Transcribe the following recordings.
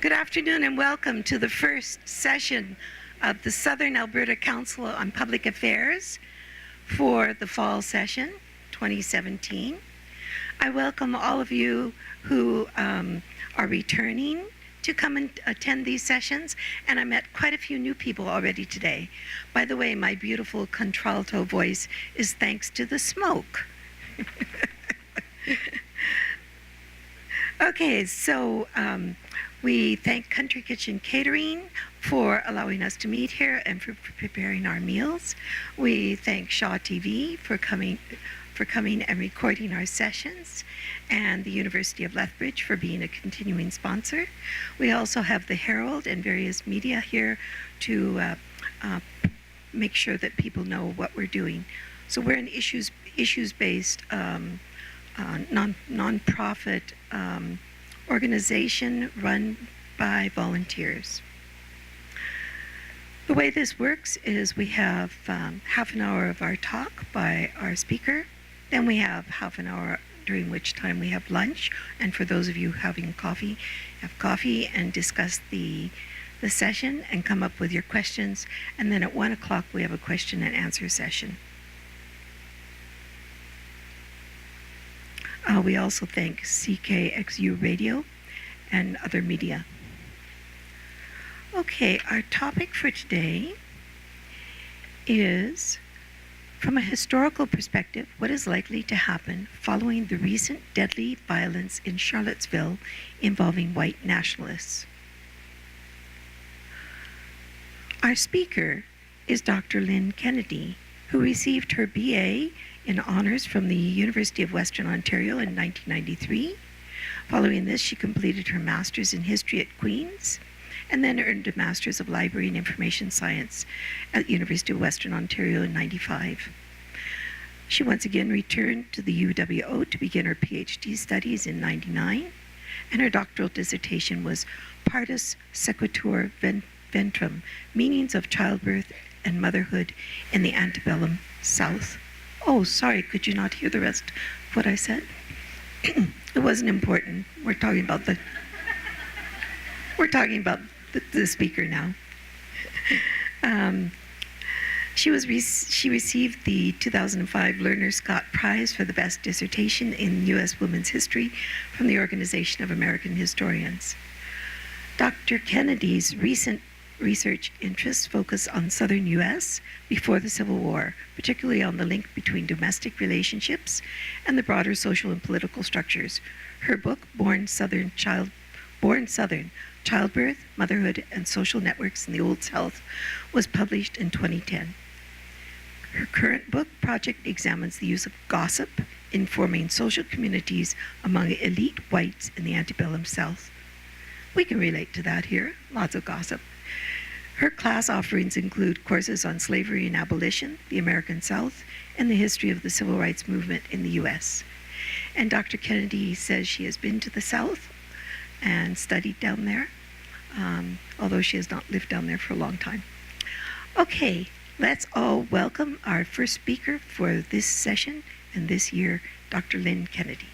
Good afternoon and welcome to the first session of the Southern Alberta Council on Public Affairs for the fall session 2017. I welcome all of you who are returning to come and attend these sessions, and I met quite a few new people already today. By the way, my beautiful contralto voice is thanks to the smoke. Okay, so we thank Country Kitchen Catering for allowing us to meet here and for preparing our meals. We thank Shaw TV for coming and recording our sessions, and the University of Lethbridge for being a continuing sponsor. We also have the Herald and various media here to make sure that people know what we're doing. So we're an issues-based non-profit organization run by volunteers. The way this works is we have half an hour of our talk by our speaker, then we have half an hour during which time we have lunch, and for those of you having coffee, have coffee and discuss the session and come up with your questions, and then at 1 o'clock we have a question and answer session. We also thank CKXU Radio and other media. Okay, our topic for today is, from a historical perspective, what is likely to happen following the recent deadly violence in Charlottesville involving white nationalists. Our speaker is Dr. Lynn Kennedy, who received her BA in Honours from the University of Western Ontario in 1993. Following this, she completed her Master's in History at Queen's, and then earned a Master's of Library and Information Science at the University of Western Ontario in 1995. She once again returned to the UWO to begin her PhD studies in 1999, and her doctoral dissertation was Partus Sequitur Ventrum, Meanings of Childbirth and Motherhood in the Antebellum South. Oh, sorry, could you not hear the rest of what I said? It wasn't important. We're talking about the speaker now. She received the 2005 Lerner Scott Prize for the Best Dissertation in U.S. Women's History from the Organization of American Historians. Dr. Kennedy's recent research interests focus on southern U.S. before the Civil War, particularly on the link between domestic relationships and the broader social and political structures. Her book, Born Southern, Childbirth, Motherhood, and Social Networks in the Old South, was published in 2010. Her current book project examines the use of gossip in forming social communities among elite whites in the antebellum South. We can relate to that here, lots of gossip. Her class offerings include courses on slavery and abolition, the American South, and the history of the civil rights movement in the U.S. And Dr. Kennedy says she has been to the South and studied down there, although she has not lived down there for a long time. Okay, let's all welcome our first speaker for this session and this year, Dr. Lynn Kennedy.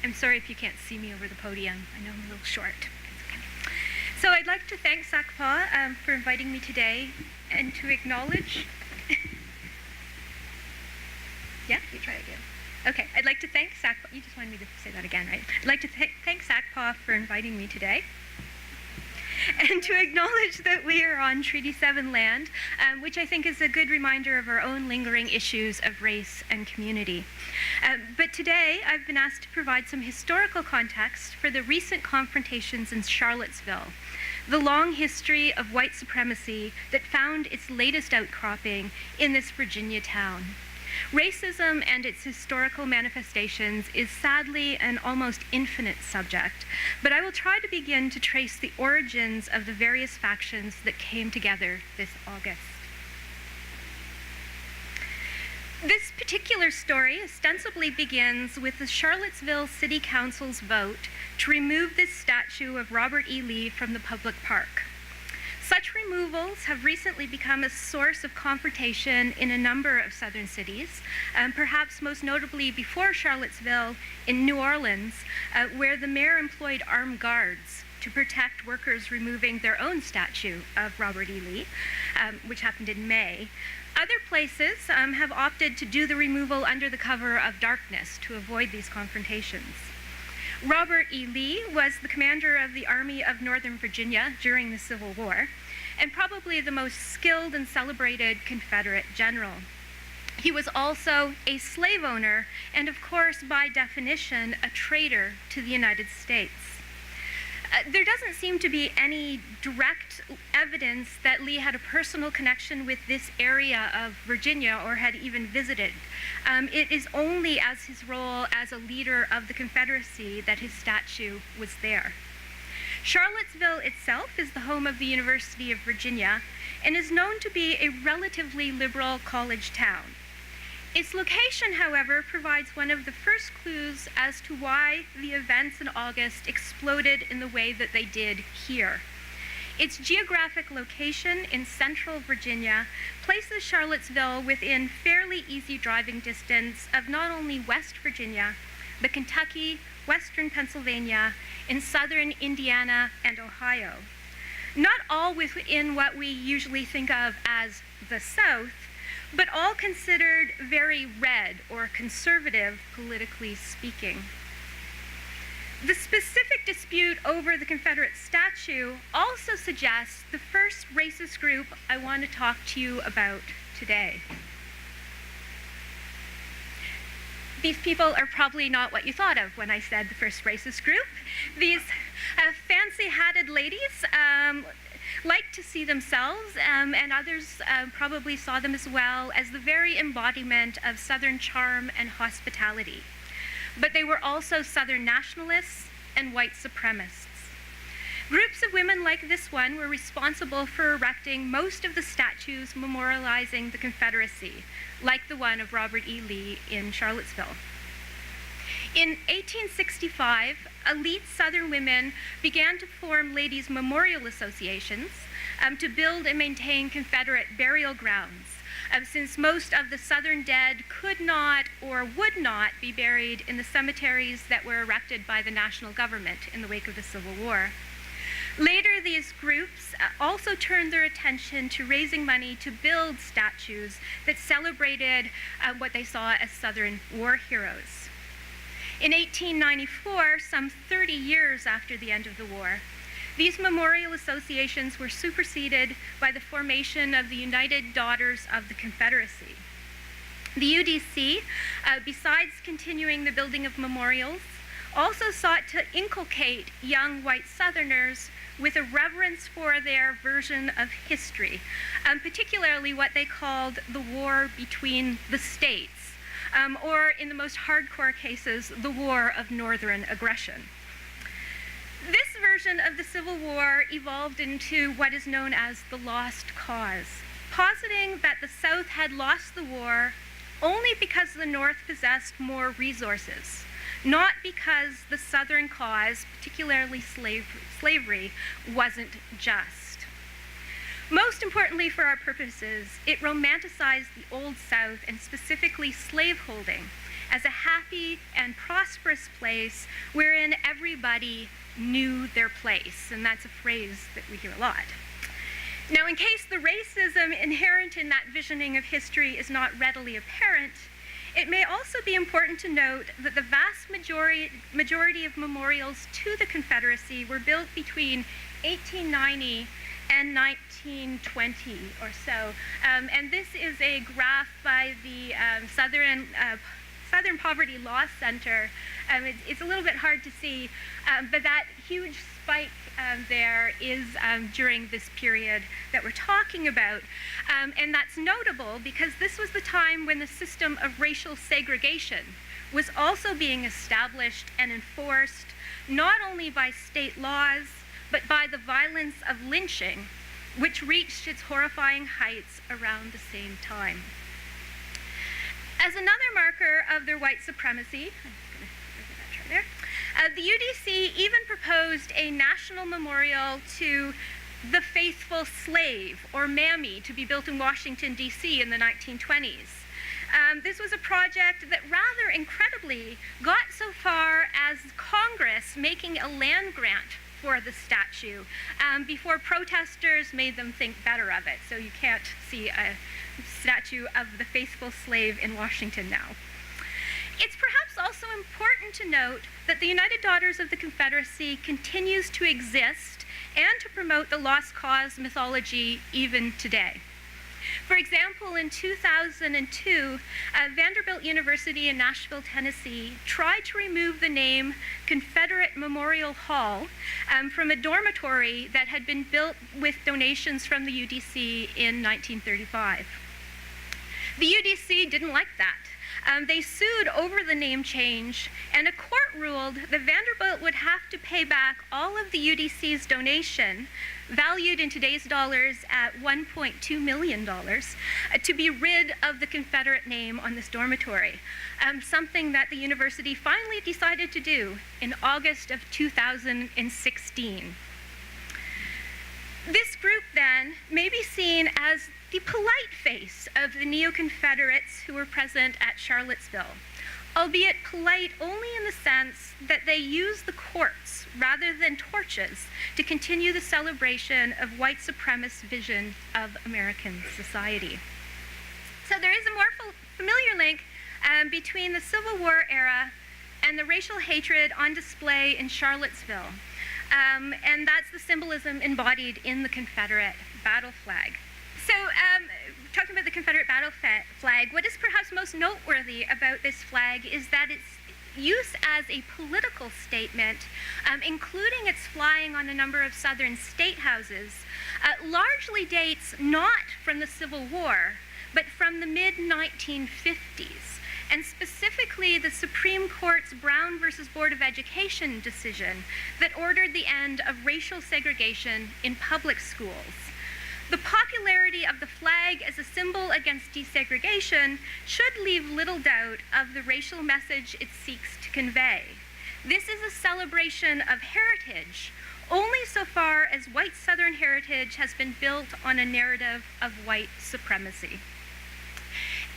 I'm sorry if you can't see me over the podium. I know I'm a little short. Okay. So I'd like to thank SACPA for inviting me today and to acknowledge... Yeah? You try again. Okay, I'd like to thank SACPA. You just wanted me to say that again, right? I'd like to thank SACPA for inviting me today, and to acknowledge that we are on Treaty 7 land, which I think is a good reminder of our own lingering issues of race and community. But today, I've been asked to provide some historical context for the recent confrontations in Charlottesville, the long history of white supremacy that found its latest outcropping in this Virginia town. Racism and its historical manifestations is sadly an almost infinite subject, but I will try to begin to trace the origins of the various factions that came together this August. This particular story ostensibly begins with the Charlottesville City Council's vote to remove this statue of Robert E. Lee from the public park. Such removals have recently become a source of confrontation in a number of southern cities, perhaps most notably before Charlottesville in New Orleans, where the mayor employed armed guards to protect workers removing their own statue of Robert E. Lee, which happened in May. Other places have opted to do the removal under the cover of darkness to avoid these confrontations. Robert E. Lee was the commander of the Army of Northern Virginia during the Civil War, and probably the most skilled and celebrated Confederate general. He was also a slave owner, and of course, by definition, a traitor to the United States. There doesn't seem to be any direct evidence that Lee had a personal connection with this area of Virginia or had even visited. It is only as his role as a leader of the Confederacy that his statue was there. Charlottesville itself is the home of the University of Virginia and is known to be a relatively liberal college town. Its location, however, provides one of the first clues as to why the events in August exploded in the way that they did here. Its geographic location in central Virginia places Charlottesville within fairly easy driving distance of not only West Virginia, but Kentucky, western Pennsylvania, and southern Indiana and Ohio. Not all within what we usually think of as the South, but all considered very red or conservative, politically speaking. The specific dispute over the Confederate statue also suggests the first racist group I want to talk to you about today. These people are probably not what you thought of when I said the first racist group. These fancy-hatted ladies like to see themselves, and others probably saw them as well, as the very embodiment of Southern charm and hospitality. But they were also Southern nationalists and white supremacists. Groups of women like this one were responsible for erecting most of the statues memorializing the Confederacy, like the one of Robert E. Lee in Charlottesville. In 1865, elite Southern women began to form ladies' memorial associations to build and maintain Confederate burial grounds, since most of the Southern dead could not or would not be buried in the cemeteries that were erected by the national government in the wake of the Civil War. Later, these groups also turned their attention to raising money to build statues that celebrated what they saw as Southern war heroes. In 1894, some 30 years after the end of the war, these memorial associations were superseded by the formation of the United Daughters of the Confederacy. The UDC, besides continuing the building of memorials, also sought to inculcate young white Southerners with a reverence for their version of history, particularly what they called the war between the states, or in the most hardcore cases, the war of northern aggression. This version of the Civil War evolved into what is known as the lost cause, positing that the South had lost the war only because the North possessed more resources, not because the Southern cause, particularly slavery, wasn't just. Most importantly for our purposes, it romanticized the Old South, and specifically slaveholding, as a happy and prosperous place wherein everybody knew their place, and that's a phrase that we hear a lot. Now, in case the racism inherent in that visioning of history is not readily apparent, it may also be important to note that the vast majority of memorials to the Confederacy were built between 1890 and 1920 or so. And this is a graph by the Southern Poverty Law Center. It's a little bit hard to see, but that huge spike there is during this period that we're talking about. And that's notable because this was the time when the system of racial segregation was also being established and enforced, not only by state laws, but by the violence of lynching, which reached its horrifying heights around the same time. As another marker of their white supremacy, the UDC even proposed a national memorial to the Faithful Slave, or Mammy, to be built in Washington, D.C. in the 1920s. This was a project that rather incredibly got so far as Congress making a land grant for the statue before protesters made them think better of it. So you can't see a statue of the Faithful Slave in Washington now. It's perhaps also important to note that the United Daughters of the Confederacy continues to exist and to promote the lost cause mythology even today. For example, in 2002, Vanderbilt University in Nashville, Tennessee, tried to remove the name Confederate Memorial Hall from a dormitory that had been built with donations from the UDC in 1935. The UDC didn't like that. They sued over the name change, and a court ruled that Vanderbilt would have to pay back all of the UDC's donation, valued in today's dollars at $1.2 million, to be rid of the Confederate name on this dormitory, something that the university finally decided to do in August of 2016. This group, then, may be seen as the polite face of the neo-Confederates who were present at Charlottesville, albeit polite only in the sense that they use the courts rather than torches to continue the celebration of white supremacist vision of American society. So there is a more familiar link between the Civil War era and the racial hatred on display in Charlottesville, and that's the symbolism embodied in the Confederate battle flag. So, talking about the Confederate battle flag, what is perhaps most noteworthy about this flag is that its use as a political statement, including its flying on a number of southern state houses, largely dates not from the Civil War, but from the mid-1950s, and specifically the Supreme Court's Brown versus Board of Education decision that ordered the end of racial segregation in public schools. The popularity of the flag as a symbol against desegregation should leave little doubt of the racial message it seeks to convey. This is a celebration of heritage, only so far as white Southern heritage has been built on a narrative of white supremacy.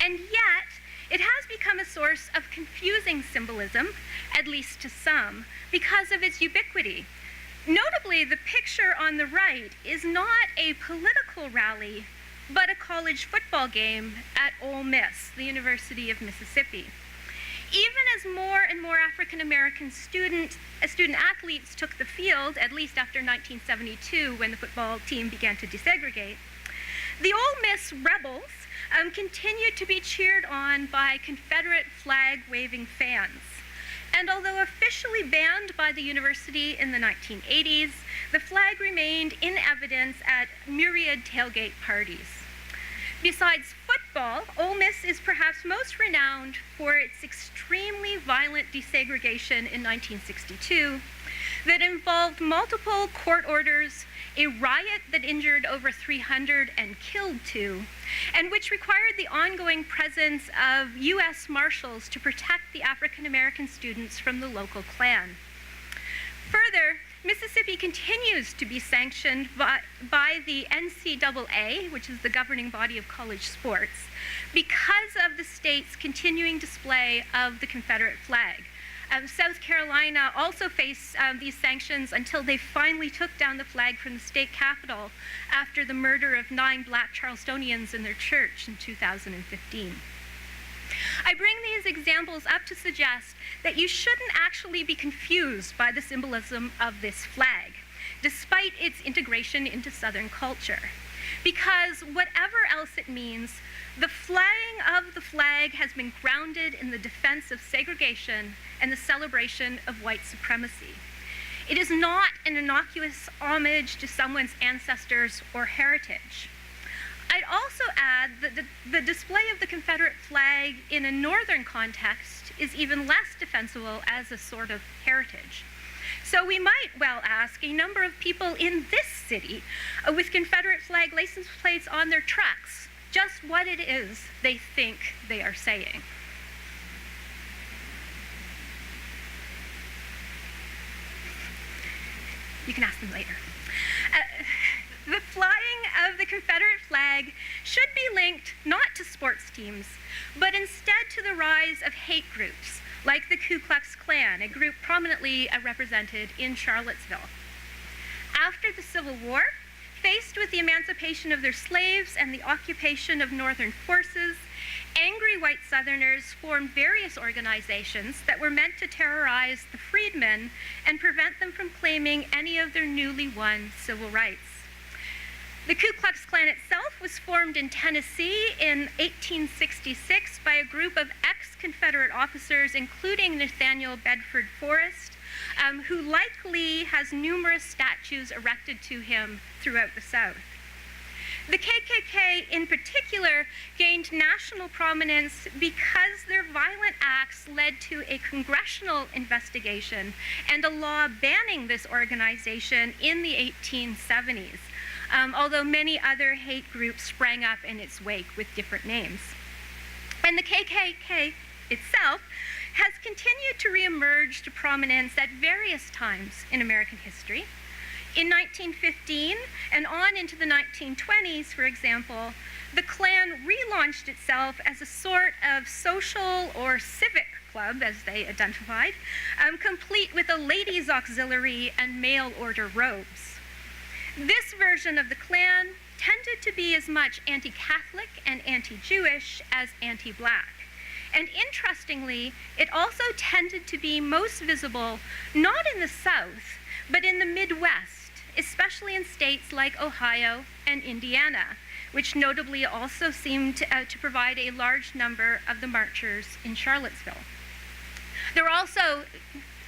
And yet, it has become a source of confusing symbolism, at least to some, because of its ubiquity. Notably, the picture on the right is not a political rally, but a college football game at Ole Miss, the University of Mississippi. Even as more and more African American student athletes took the field, at least after 1972 when the football team began to desegregate, the Ole Miss Rebels continued to be cheered on by Confederate flag-waving fans. And although officially banned by the university in the 1980s, the flag remained in evidence at myriad tailgate parties. Besides football, Ole Miss is perhaps most renowned for its extremely violent desegregation in 1962 that involved multiple court orders, a riot that injured over 300 and killed 2, and which required the ongoing presence of U.S. Marshals to protect the African American students from the local Klan. Further, Mississippi continues to be sanctioned by the NCAA, which is the governing body of college sports, because of the state's continuing display of the Confederate flag. South Carolina also faced these sanctions until they finally took down the flag from the state capitol after the murder of 9 black Charlestonians in their church in 2015. I bring these examples up to suggest that you shouldn't actually be confused by the symbolism of this flag, despite its integration into Southern culture. Because whatever else it means, the flying of the flag has been grounded in the defense of segregation and the celebration of white supremacy. It is not an innocuous homage to someone's ancestors or heritage. I'd also add that the display of the Confederate flag in a northern context is even less defensible as a sort of heritage. So we might well ask a number of people in this city with Confederate flag license plates on their trucks just what it is they think they are saying. You can ask them later. the Confederate flag should be linked not to sports teams, but instead to the rise of hate groups, like the Ku Klux Klan, a group prominently represented in Charlottesville. After the Civil War, faced with the emancipation of their slaves and the occupation of Northern forces, angry white Southerners formed various organizations that were meant to terrorize the freedmen and prevent them from claiming any of their newly won civil rights. The Ku Klux Klan itself was formed in Tennessee in 1866 by a group of ex-Confederate officers, including Nathaniel Bedford Forrest, who likely has numerous statues erected to him throughout the South. The KKK in particular gained national prominence because their violent acts led to a congressional investigation and a law banning this organization in the 1870s, although many other hate groups sprang up in its wake with different names. And the KKK itself has continued to reemerge to prominence at various times in American history. In 1915 and on into the 1920s, for example, the Klan relaunched itself as a sort of social or civic club, as they identified, complete with a ladies' auxiliary and mail order robes. This version of the Klan tended to be as much anti-Catholic and anti-Jewish as anti-Black. And interestingly, it also tended to be most visible not in the South, but in the Midwest, especially in states like Ohio and Indiana, which notably also seemed to provide a large number of the marchers in Charlottesville. There were also,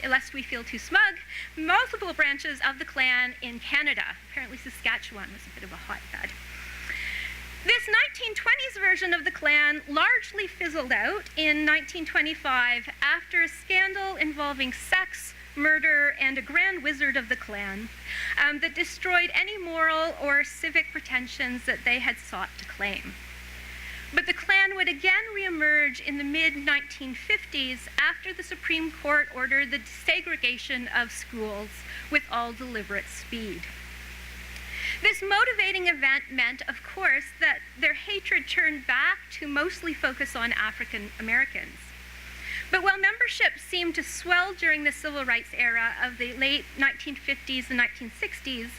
lest we feel too smug, multiple branches of the Klan in Canada. Apparently Saskatchewan was a bit of a hotbed. This 1920s version of the Klan largely fizzled out in 1925 after a scandal involving sex, murder, and a grand wizard of the Klan that destroyed any moral or civic pretensions that they had sought to claim. But the Klan would again reemerge in the mid-1950s after the Supreme Court ordered the desegregation of schools with all deliberate speed. This motivating event meant, of course, that their hatred turned back to mostly focus on African Americans. But while membership seemed to swell during the civil rights era of the late 1950s and 1960s,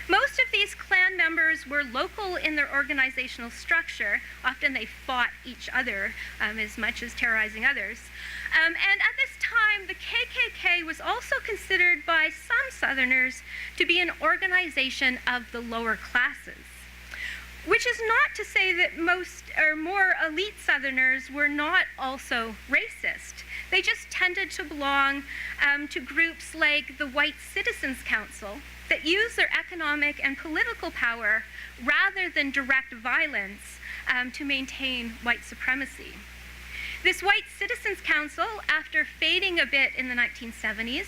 most of these Klan members were local in their organizational structure. Often they fought each other as much as terrorizing others. And at this time, the KKK was also considered by some Southerners to be an organization of the lower classes. Which is not to say that most or more elite Southerners were not also racist. They just tended to belong to groups like the White Citizens Council that use their economic and political power rather than direct violence to maintain white supremacy. This White Citizens Council, after fading a bit in the 1970s,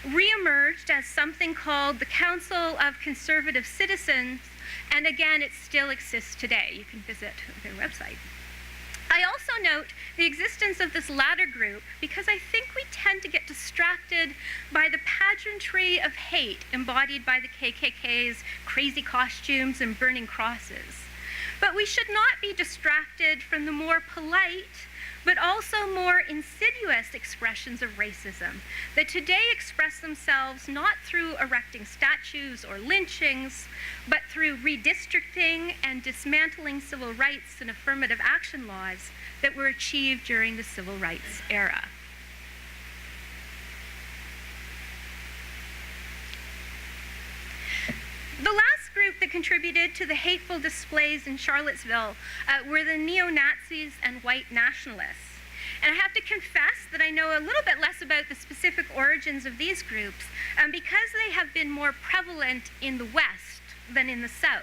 reemerged as something called the Council of Conservative Citizens, and again, it still exists today. You can visit their website. I also note the existence of this latter group because I think we tend to get distracted by the pageantry of hate embodied by the KKK's crazy costumes and burning crosses. But we should not be distracted from the more polite, but also more insidious expressions of racism that today express themselves not through erecting statues or lynchings, but through redistricting and dismantling civil rights and affirmative action laws that were achieved during the civil rights era. The last group that contributed to the hateful displays in Charlottesville were the neo-Nazis and white nationalists. And I have to confess that I know a little bit less about the specific origins of these groups because they have been more prevalent in the West than in the South.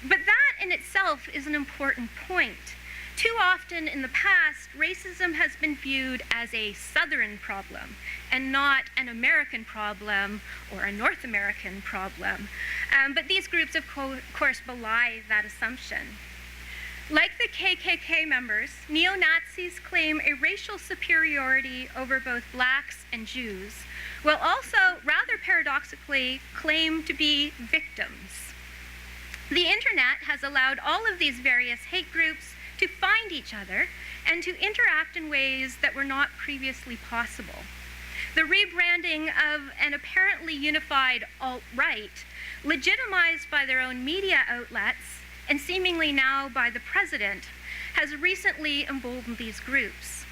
But that in itself is an important point. Too often in the past, racism has been viewed as a Southern problem and not an American problem or a North American problem. But these groups, of course, belie that assumption. Like the KKK members, neo-Nazis claim a racial superiority over both blacks and Jews, while also, rather paradoxically, claim to be victims. The internet has allowed all of these various hate groups to find each other and to interact in ways that were not previously possible. The rebranding of an apparently unified alt-right, legitimized by their own media outlets and seemingly now by the president, has recently emboldened these groups.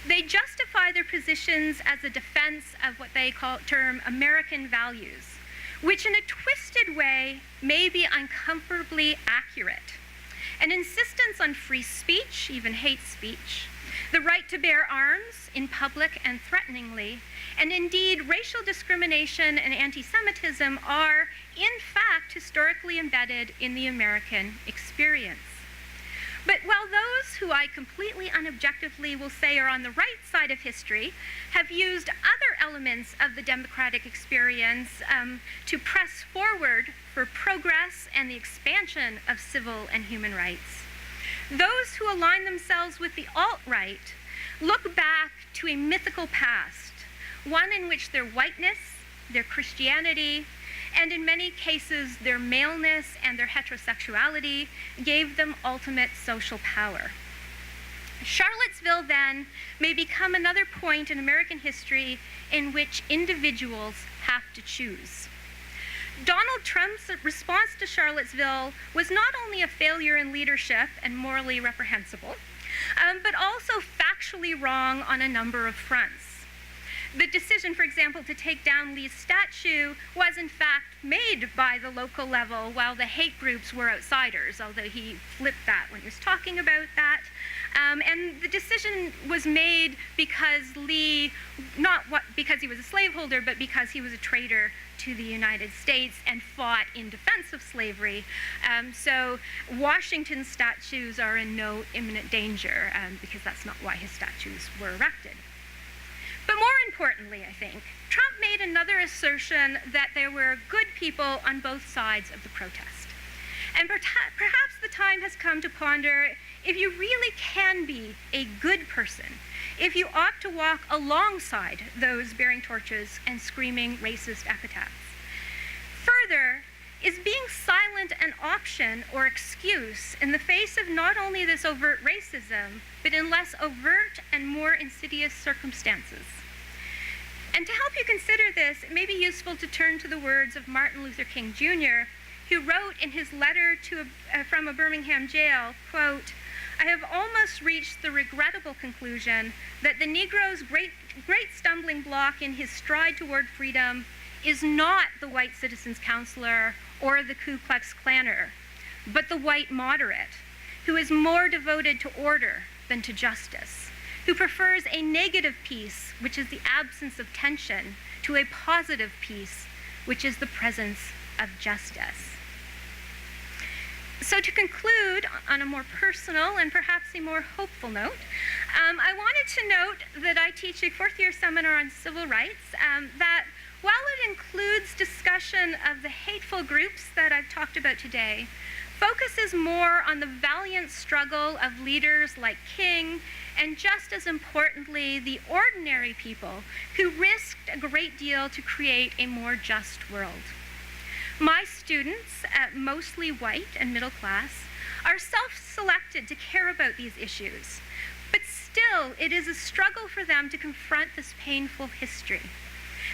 They justify their positions as a defense of what they term American values, which in a twisted way may be uncomfortably accurate. An insistence on free speech, even hate speech, the right to bear arms in public and threateningly, and indeed racial discrimination and anti-Semitism are, in fact, historically embedded in the American experience. But while those who I completely unobjectively will say are on the right side of history have used other elements of the democratic experience to press forward for progress and the expansion of civil and human rights, those who align themselves with the alt-right look back to a mythical past, one in which their whiteness, their Christianity, and in many cases their maleness and their heterosexuality gave them ultimate social power. Charlottesville, then, may become another point in American history in which individuals have to choose. Donald Trump's response to Charlottesville was not only a failure in leadership and morally reprehensible, but also factually wrong on a number of fronts. The decision, for example, to take down Lee's statue was in fact made by the local level while the hate groups were outsiders, although he flipped that when he was talking about that. And the decision was made because Lee, because he was a slaveholder, but because he was a traitor to the United States and fought in defense of slavery. So Washington's statues are in no imminent danger because that's not why his statues were erected. But more importantly, I think, Trump made another assertion that there were good people on both sides of the protest. And perhaps the time has come to ponder if you really can be a good person, if you ought to walk alongside those bearing torches and screaming racist epithets. Further, is being silent an option or excuse in the face of not only this overt racism, but in less overt and more insidious circumstances? And to help you consider this, it may be useful to turn to the words of Martin Luther King Jr., who wrote in his letter from a Birmingham jail, quote, "I have almost reached the regrettable conclusion that the Negro's great stumbling block in his stride toward freedom is not the white citizens' counselor or the Ku Klux Klanner, but the white moderate, who is more devoted to order than to justice, who prefers a negative peace, which is the absence of tension, to a positive peace, which is the presence of justice." So to conclude on a more personal and perhaps a more hopeful note, I wanted to note that I teach a fourth-year seminar on civil rights that, while it includes discussion of the hateful groups that I've talked about today, focuses more on the valiant struggle of leaders like King, and just as importantly, the ordinary people who risked a great deal to create a more just world. My students, mostly white and middle class, are self-selected to care about these issues, but still it is a struggle for them to confront this painful history.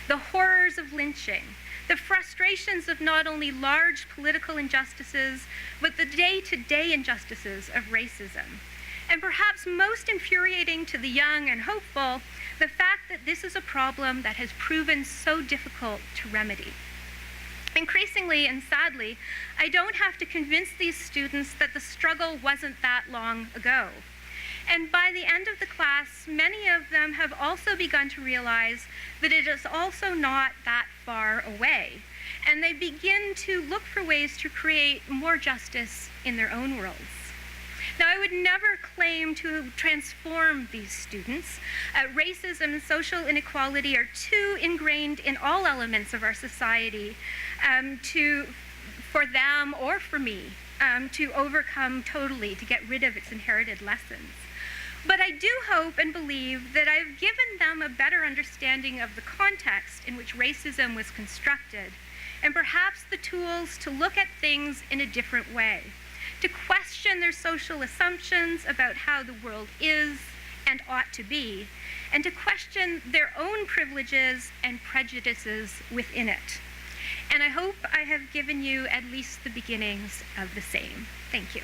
The horrors of lynching, the frustrations of not only large political injustices, but the day-to-day injustices of racism. And perhaps most infuriating to the young and hopeful, the fact that this is a problem that has proven so difficult to remedy. Increasingly and sadly, I don't have to convince these students that the struggle wasn't that long ago. And by the end of the class, many of them have also begun to realize that it is also not that far away. And they begin to look for ways to create more justice in their own worlds. Now, I would never claim to transform these students. Racism and social inequality are too ingrained in all elements of our society for them or for me to overcome totally, to get rid of its inherited lessons. But I do hope and believe that I've given them a better understanding of the context in which racism was constructed and perhaps the tools to look at things in a different way, to question their social assumptions about how the world is and ought to be, and to question their own privileges and prejudices within it. And I hope I have given you at least the beginnings of the same. Thank you.